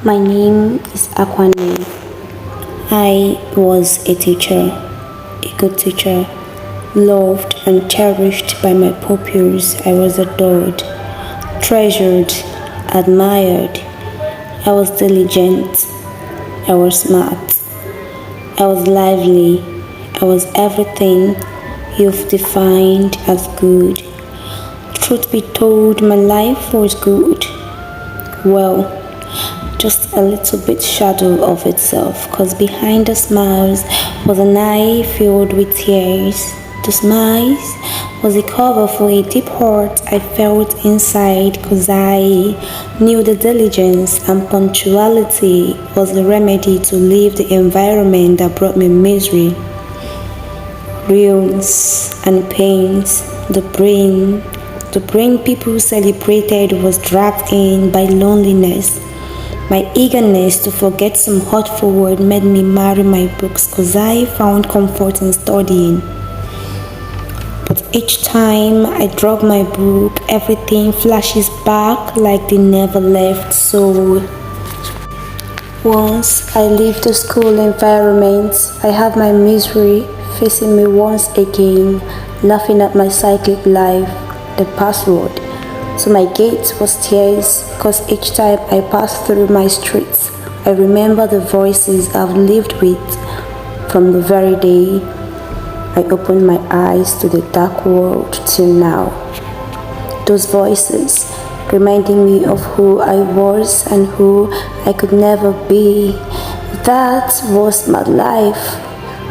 My name is Akwanne. I was a teacher, a good teacher, loved and cherished by my pupils. I was adored, treasured, admired. I was diligent. I was smart. I was lively. I was everything you've defined as good. Truth be told, my life was good. Well, just a little bit shadow of itself, cause behind the smiles was an eye filled with tears. The smiles was a cover for a deep hurt I felt inside, cause I knew the diligence and punctuality was the remedy to leave the environment that brought me misery, ruins and pains. The brain people celebrated was dragged in by loneliness. My eagerness to forget some hurtful word made me marry my books, cause I found comfort in studying. But each time I drop my book, everything flashes back like they never left. So once I leave the school environment, I have my misery facing me once again, laughing at my cyclic life. The password to my gate was tears, cause each time I pass through my streets, I remember the voices I've lived with from the very day I opened my eyes to the dark world till now. Those voices reminding me of who I was and who I could never be. That was my life,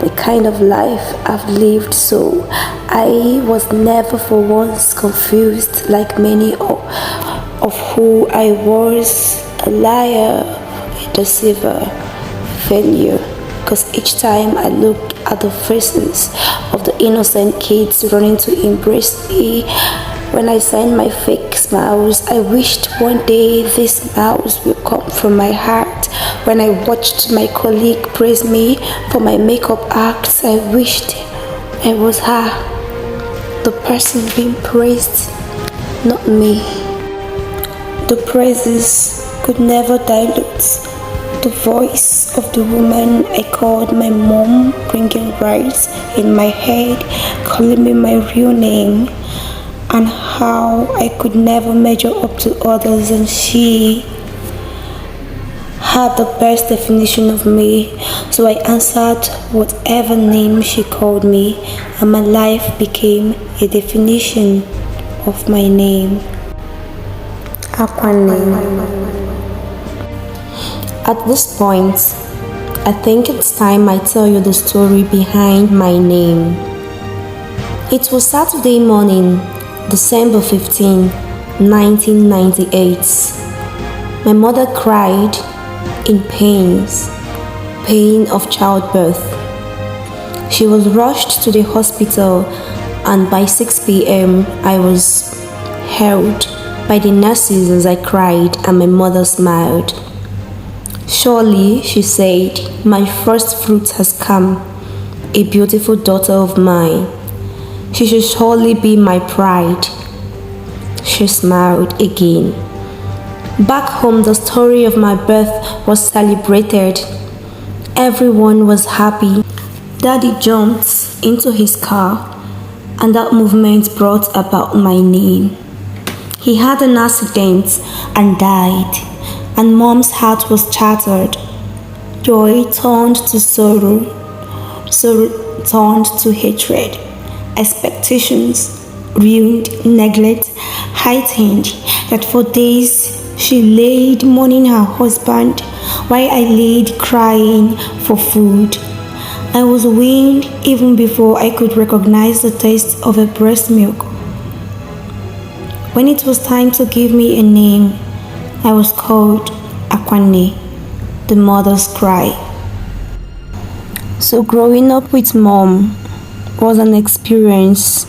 the kind of life I've lived, so I was never for once confused like many of who I was, a liar, a deceiver, failure. Cause each time I looked at the faces of the innocent kids running to embrace me, when I signed my fake smiles, I wished one day these smiles would come from my heart. When I watched my colleague praise me for my makeup acts, I wished I was her, the person being praised, not me. The praises could never dilute the voice of the woman I called my mom, bringing rice in my head, calling me my real name, and how I could never measure up to others, and she had the best definition of me. So I answered whatever name she called me, and my life became a definition of my name. Akwanne. At this point, I think it's time I tell you the story behind my name. It was Saturday morning, December 15, 1998. My mother cried in pain of childbirth. She was rushed to the hospital, and by 6 p.m. I was held by the nurses as I cried, and my mother smiled. Surely, she said, my first fruit has come, a beautiful daughter of mine. She should surely be my pride. She smiled again. Back home, the story of my birth was celebrated. Everyone was happy. Daddy jumped into his car, and that movement brought about my name. He had an accident and died, and Mom's heart was shattered. Joy turned to sorrow, sorrow turned to hatred. Expectations ruined, neglect heightened, that for days she laid mourning her husband, while I laid crying for food. I was weaned even before I could recognize the taste of a breast milk. When it was time to give me a name, I was called Akwanne, the mother's cry. So growing up with Mom was an experience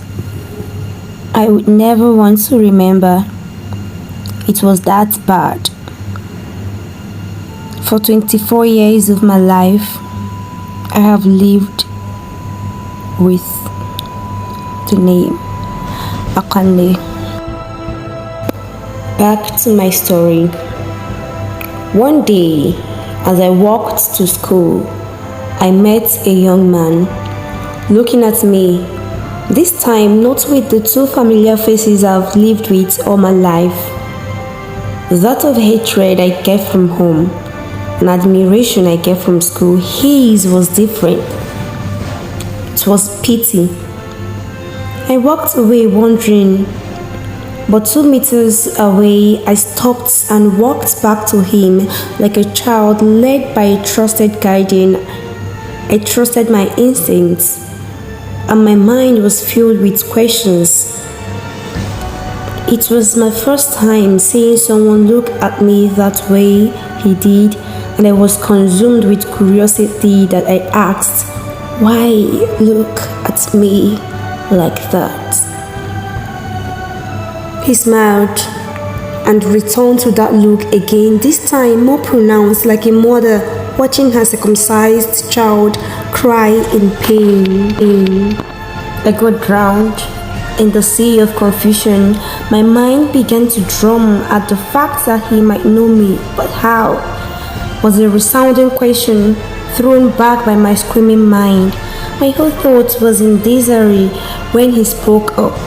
I would never want to remember. It was that bad. For 24 years of my life, I have lived with the name Akwanne. Back to my story. One day, as I walked to school, I met a young man looking at me, this time not with the two familiar faces I've lived with all my life. That of hatred I get from home and admiration I get from school, his was different. It was pity. I walked away wondering, but 2 meters away, I stopped and walked back to him like a child led by a trusted guardian. I trusted my instincts, and my mind was filled with questions. It was my first time seeing someone look at me that way he did, and I was consumed with curiosity that I asked, why look at me like that? He smiled and returned to that look again, this time more pronounced, like a mother watching her circumcised child cry in pain. I got drowned in the sea of confusion. My mind began to drum at the fact that he might know me, but how? Was a resounding question thrown back by my screaming mind. My whole thought was in disarray when he spoke up.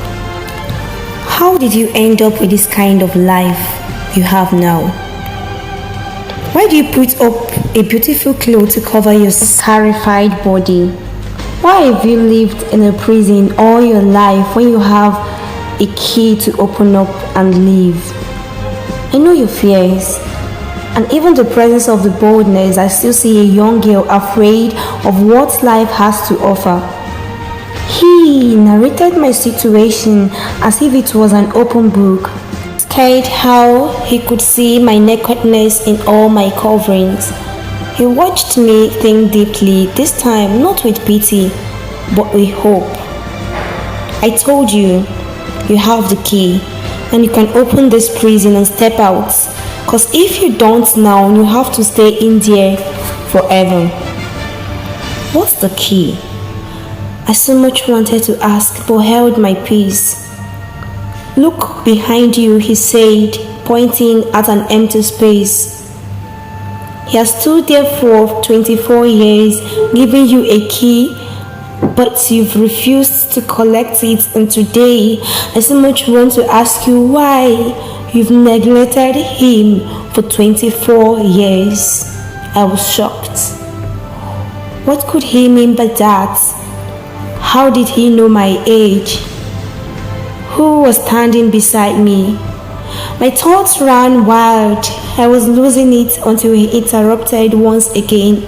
How did you end up with this kind of life you have now? Why do you put up a beautiful cloth to cover your scarified body? Why have you lived in a prison all your life when you have a key to open up and leave? I know your fears, and even the presence of the boldness, I still see a young girl afraid of what life has to offer. He narrated my situation as if it was an open book, scared how he could see my nakedness in all my coverings. He watched me think deeply, this time not with pity, but with hope. I told you, you have the key, and you can open this prison and step out. Cause if you don't now, you have to stay in there forever. What's the key? I so much wanted to ask, but held my peace. Look behind you, he said, pointing at an empty space. He has stood there for 24 years, giving you a key, but you've refused to collect it, and today I so much want to ask you why you've neglected him for 24 years. I was shocked. What could he mean by that? How did he know my age? Who was standing beside me? My thoughts ran wild. I was losing it until he interrupted once again.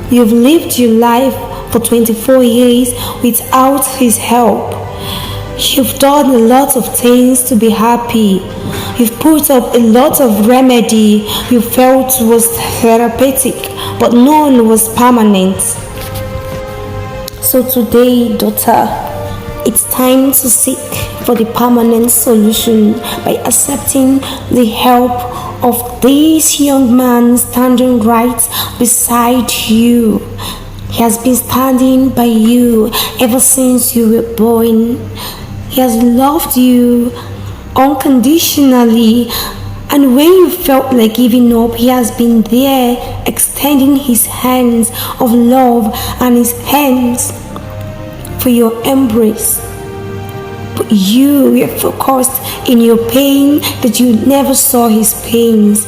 You've lived your life for 24 years without his help. You've done a lot of things to be happy. You've put up a lot of remedy you felt was therapeutic, but none was permanent. So today, daughter, it's time to seek for the permanent solution by accepting the help of this young man standing right beside you. He has been standing by you ever since you were born. He has loved you unconditionally, and when you felt like giving up, he has been there extending his hands of love and his hands for your embrace. But you were focused in your pain that you never saw his pains.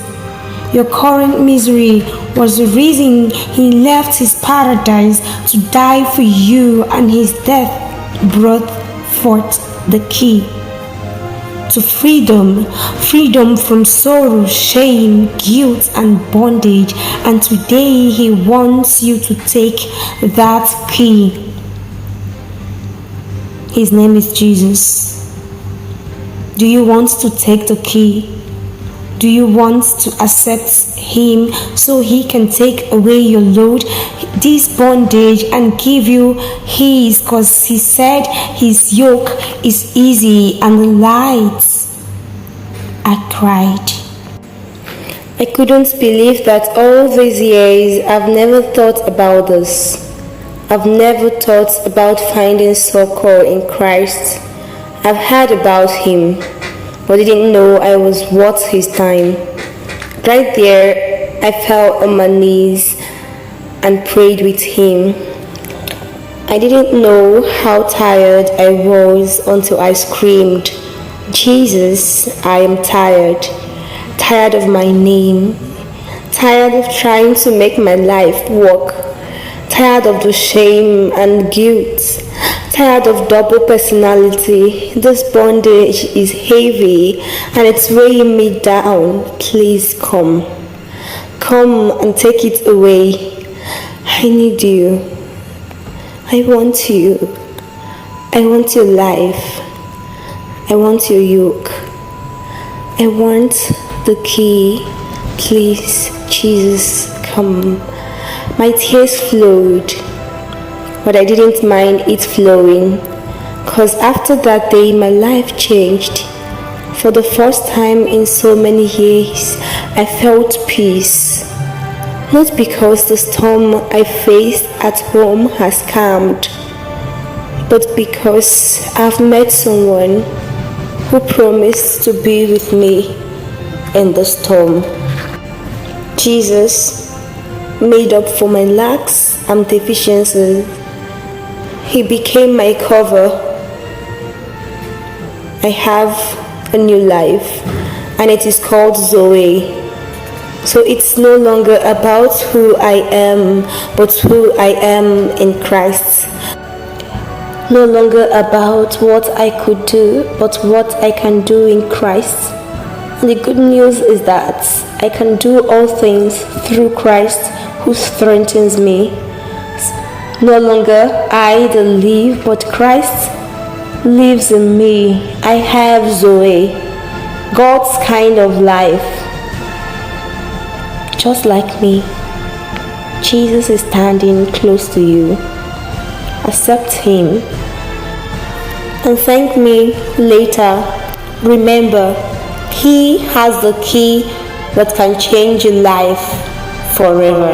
Your current misery was the reason he left his paradise to die for you, and his death brought forth the key to freedom from sorrow, shame, guilt, and bondage. And today he wants you to take that key. His name is Jesus. Do you want to take the key? Do you want to accept him so he can take away your load, this bondage, and give you his? Because he said his yoke is easy and light. I cried. I couldn't believe that all these years I've never thought about this. I've never thought about finding succor in Christ. I've heard about him, but didn't know I was worth his time. Right there, I fell on my knees and prayed with him. I didn't know how tired I was until I screamed, Jesus, I am tired. Tired of my name. Tired of trying to make my life work. Tired of the shame and guilt. Tired of double personality. This bondage is heavy and it's weighing me down. Please come. Come and take it away. I need you. I want you. I want your life. I want your yoke. I want the key. Please, Jesus, come. My tears flowed, but I didn't mind it flowing, because after that day my life changed. For the first time in so many years, I felt peace. Not because the storm I faced at home has calmed, but because I've met someone who promised to be with me in the storm. Jesus made up for my lacks and deficiencies. He became my cover. I have a new life, and it is called Zoe. So it's no longer about who I am, but who I am in Christ. No longer about what I could do, but what I can do in Christ. And the good news is that I can do all things through Christ who strengthens me. No longer I that live, but Christ lives in me. I have Zoe, God's kind of life. Just like me, Jesus is standing close to you. Accept him and thank me later. Remember, he has the key that can change your life forever.